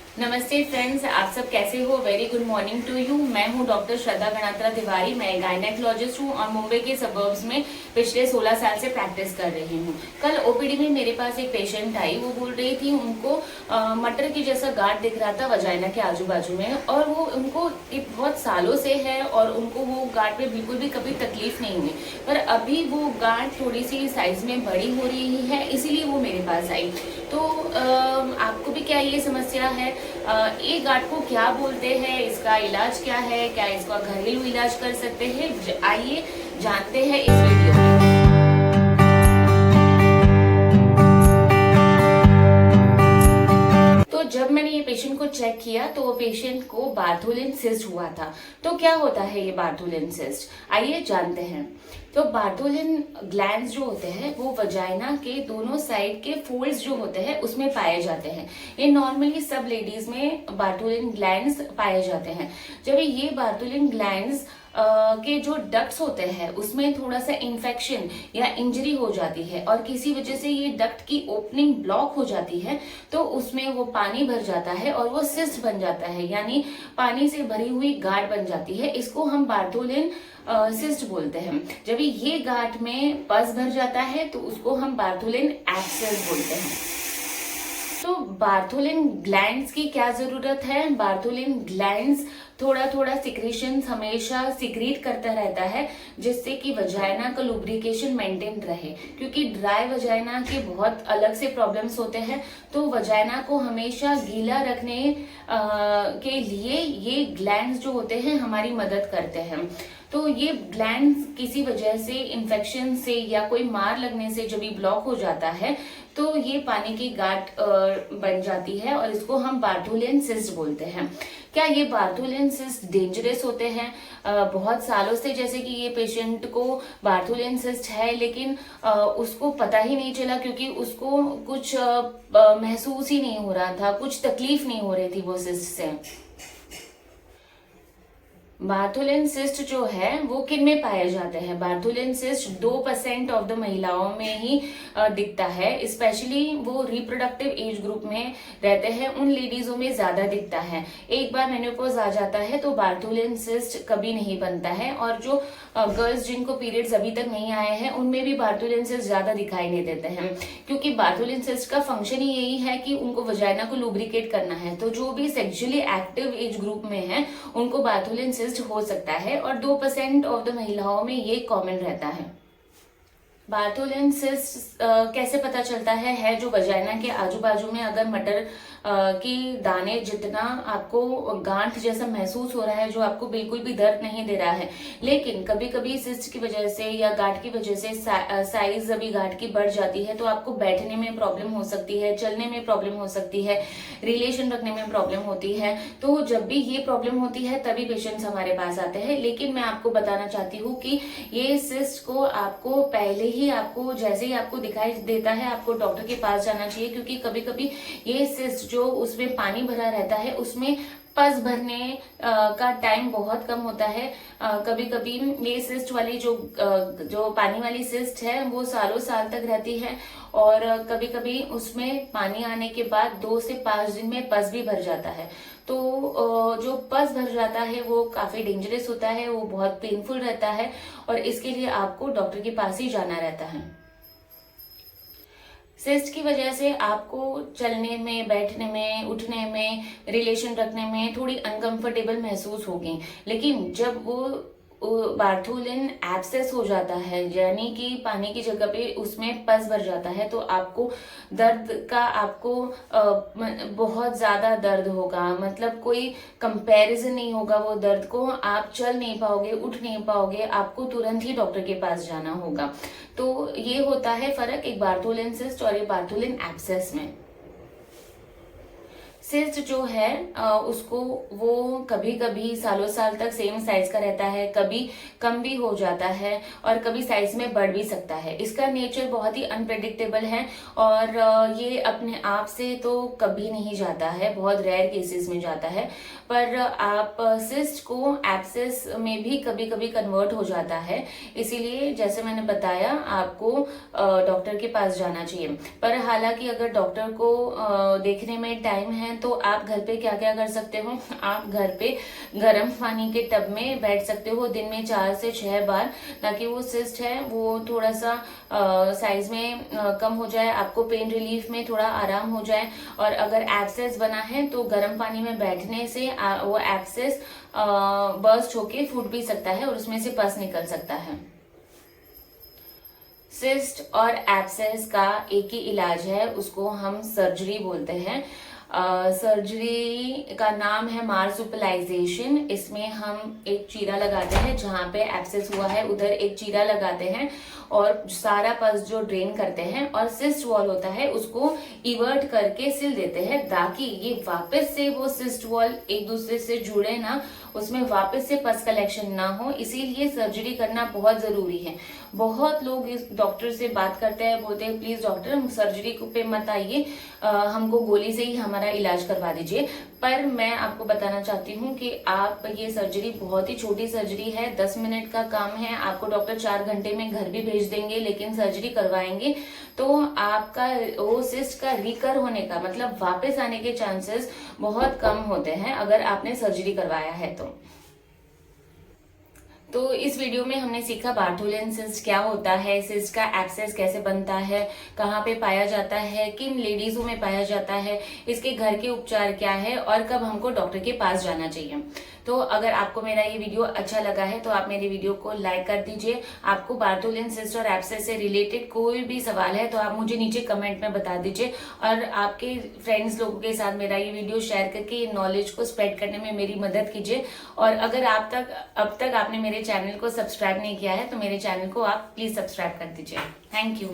नमस्ते फ्रेंड्स, आप सब कैसे हो। Very good morning to you. मैं हूं डॉक्टर श्रद्धा गणात्रा तिवारी। मैं गायनेकोलॉजिस्ट हूं और मुंबई के सबर्ब्स में पिछले 16 साल से प्रैक्टिस कर रही हूं। कल ओपीडी में मेरे पास एक पेशेंट आई। वो बोल रही थी उनको मटर की जैसा गांठ दिख रहा था वजाइना के आजू बाजू में, और वो उनको बहुत सालों से है और उनको वो गांठ में बिल्कुल भी कभी तकलीफ नहीं हुई, पर अभी वो गांठ थोड़ी सी साइज में बड़ी हो रही है, इसीलिए वो मेरे पास आई। तो आपको भी क्या ये समस्या है? ये गांठ को क्या बोलते हैं, इसका इलाज क्या है, क्या इसका घरेलू इलाज कर सकते हैं? आइए जानते हैं इस वीडियो में। तो जब मैंने ये पेशेंट को चेक किया तो वो पेशेंट को बार्थोलिन सिस्ट हुआ था। तो क्या होता है ये बार्थोलिन सिस्ट, आइए जानते हैं। तो बार्थोलिन ग्लैंड्स जो होते हैं वो वजाइना के दोनों साइड के फोल्ड्स जो होते हैं उसमें पाए जाते हैं। ये नॉर्मली सब लेडीज में बार्थोलिन ग्लैंड्स पाए जाते हैं। जब ये बार्थोलिन ग्लैंड्स के जो डक्ट्स होते हैं उसमें थोड़ा सा इन्फेक्शन या इंजरी हो जाती है और किसी वजह से ये डक्ट की ओपनिंग ब्लॉक हो जाती है, तो उसमें वो पानी भर जाता है और वो सिस्ट बन जाता है, यानी पानी से भरी हुई गांठ बन जाती है। इसको हम बार्थोलिन सिस्ट बोलते हैं। जब ये गांठ में पस भर जाता है तो उसको हम बार्थोलिन एब्सेस बोलते हैं। तो बार्थोलिन ग्लैंड्स की क्या जरूरत है? बार्थोलिन ग्लैंड्स थोड़ा थोड़ा सिक्रेशन हमेशा सिक्रीट करता रहता है, जिससे कि वजाइना का लुब्रिकेशन मेंटेन रहे, क्योंकि ड्राई वजाइना के बहुत अलग से प्रॉब्लम्स होते हैं। तो वजाइना को हमेशा गीला रखने के लिए ये ग्लैंड्स जो होते हैं हमारी मदद करते हैं। तो ये ग्लैंड्स किसी वजह से इन्फेक्शन से या कोई मार लगने से जब ये ब्लॉक हो जाता है तो ये पानी की गांठ बन जाती है और इसको हम बार्थोलिन सिस्ट बोलते हैं। क्या ये बार्थोलिन सिस्ट डेंजरस होते हैं? बहुत सालों से जैसे कि ये पेशेंट को बार्थोलिन सिस्ट है, लेकिन उसको पता ही नहीं चला, क्योंकि उसको कुछ महसूस ही नहीं हो रहा था, कुछ तकलीफ नहीं हो रही थी वो सिस्ट से। बार्थोलिन सिस्ट जो है वो किन में पाए जाते हैं? बार्थोलिन सिस्ट 2% ऑफ द महिलाओं में ही दिखता है। स्पेशली वो रिप्रोडक्टिव एज ग्रुप में रहते हैं, उन लेडीजों में ज्यादा दिखता है। एक बार मेनोपॉज आ जाता है तो बार्थोलिन सिस्ट कभी नहीं बनता है, और जो गर्ल्स जिनको पीरियड्स अभी तक नहीं आए हैं उनमें भी बार्थोलिन सिस्ट ज्यादा दिखाई नहीं देते हैं, क्योंकि बार्थोलिन सिस्ट का फंक्शन ही यही है कि उनको वजाइना को लुब्रिकेट करना है। तो जो भी सेक्सुअली एक्टिव एज ग्रुप में है उनको बार्थोलिन सिस्ट हो सकता है, और 2% ऑफ द महिलाओं में ये कॉमन रहता है। बार्थोलिन सिस्ट कैसे पता चलता है जो वजाइना के आजू बाजू में अगर मटर की दाने जितना आपको गांठ जैसा महसूस हो रहा है, जो आपको बिल्कुल भी दर्द नहीं दे रहा है, लेकिन कभी कभी सिस्ट की वजह से या गांठ की वजह से साइज अभी गांठ की बढ़ जाती है, तो आपको बैठने में प्रॉब्लम हो सकती है, चलने में प्रॉब्लम हो सकती है, रिलेशन रखने में प्रॉब्लम होती है। तो जब भी ये प्रॉब्लम होती है तभी पेशेंट्स हमारे पास आते हैं। लेकिन मैं आपको बताना चाहती हूँ कि ये सिस्ट को आपको पहले ही, आपको जैसे ही आपको दिखाई देता है आपको डॉक्टर के पास जाना चाहिए, क्योंकि कभी कभी ये सिस्ट जो उसमें पानी भरा रहता है उसमें पस भरने का टाइम बहुत कम होता है। कभी कभी ये सिस्ट वाली जो पानी वाली सिस्ट है वो सालों साल तक रहती है, और कभी कभी उसमें पानी आने के बाद 2 से 5 दिन में पस भी भर जाता है। तो जो पस भर जाता है वो काफी डेंजरस होता है, वो बहुत पेनफुल रहता है, और इसके लिए आपको डॉक्टर के पास ही जाना रहता है। सिस्ट की वजह से आपको चलने में, बैठने में, उठने में, रिलेशन रखने में थोड़ी अनकंफर्टेबल महसूस होगी, लेकिन जब वो बार्थोलिन एब्सेस हो जाता है, यानी कि पानी की जगह पे उसमें पस भर जाता है, तो आपको दर्द का बहुत ज्यादा दर्द होगा, मतलब कोई कंपैरिजन नहीं होगा वो दर्द को। आप चल नहीं पाओगे, उठ नहीं पाओगे, आपको तुरंत ही डॉक्टर के पास जाना होगा। तो ये होता है फर्क एक बार्थोलिन सिस्ट और एक बार्थोलिन एब्सेस में। सिस्ट जो है उसको वो कभी कभी सालों साल तक सेम साइज का रहता है, कभी कम भी हो जाता है और कभी साइज में बढ़ भी सकता है। इसका नेचर बहुत ही अनप्रेडिक्टेबल है, और ये अपने आप से तो कभी नहीं जाता है, बहुत रेयर केसेस में जाता है। पर आप सिस्ट को एब्सेस में भी कभी कभी कन्वर्ट हो जाता है, इसीलिए जैसे मैंने बताया आपको डॉक्टर के पास जाना चाहिए। पर हालांकि अगर डॉक्टर को देखने में टाइम है तो आप घर पे क्या क्या कर सकते हो, आप घर पे गर्म पानी के टब में बैठ सकते हो दिन में 4 से 6 बार, ताकि वो सिस्ट है वो थोड़ा सा साइज में कम हो जाए, आपको पेन रिलीफ में थोड़ा आराम हो जाए। और अगर एब्सेस बना है तो गर्म पानी में बैठने से वो एब्सेस बर्स्ट होके फूट भी सकता है और उसमें से पस निकल सकता है। सिस्ट और एब्सेस का एक ही इलाज है, उसको हम सर्जरी बोलते हैं। सर्जरी का नाम है मार्सुपिलाइजेशन। इसमें हम एक चीरा लगाते हैं, जहां पे एब्सेस हुआ है उधर एक चीरा लगाते हैं और सारा पस जो ड्रेन करते हैं, और सिस्ट वॉल होता है उसको इवर्ट करके सिल देते हैं, ताकि ये वापस से वो सिस्ट वॉल एक दूसरे से जुड़े ना, उसमें वापस से पस कलेक्शन ना हो। इसीलिए सर्जरी करना बहुत जरूरी है। बहुत लोग इस डॉक्टर से बात करते हैं, बोलते हैं प्लीज डॉक्टर हम सर्जरी पे मत आइए, हमको गोली से ही हमारा इलाज करवा दीजिए। पर मैं आपको बताना चाहती हूँ कि आप ये सर्जरी बहुत ही छोटी सर्जरी है, 10 मिनट का काम है। आपको डॉक्टर 4 घंटे में घर भी भेज देंगे, लेकिन सर्जरी करवाएंगे तो आपका वो सिस्ट का रिकर होने का मतलब वापस आने के चांसेस बहुत कम होते हैं अगर आपने सर्जरी करवाया है तो इस वीडियो में हमने सीखा बार्थोलिन सिस्ट क्या होता है, सिस्ट का एब्सेस कैसे बनता है, कहाँ पे पाया जाता है, किन लेडीजों में पाया जाता है, इसके घर के उपचार क्या है और कब हमको डॉक्टर के पास जाना चाहिए। तो अगर आपको मेरा ये वीडियो अच्छा लगा है तो आप मेरे वीडियो को लाइक कर दीजिए। आपको बार्थोलिन सिस्ट और एब्सेस से रिलेटेड कोई भी सवाल है तो आप मुझे नीचे कमेंट में बता दीजिए, और आपके फ्रेंड्स लोगों के साथ मेरा ये वीडियो शेयर करके नॉलेज को स्प्रेड करने में मेरी मदद कीजिए। और अगर अब तक आपने मेरे चैनल को सब्सक्राइब नहीं किया है तो मेरे चैनल को आप प्लीज सब्सक्राइब कर दीजिए। Thank you.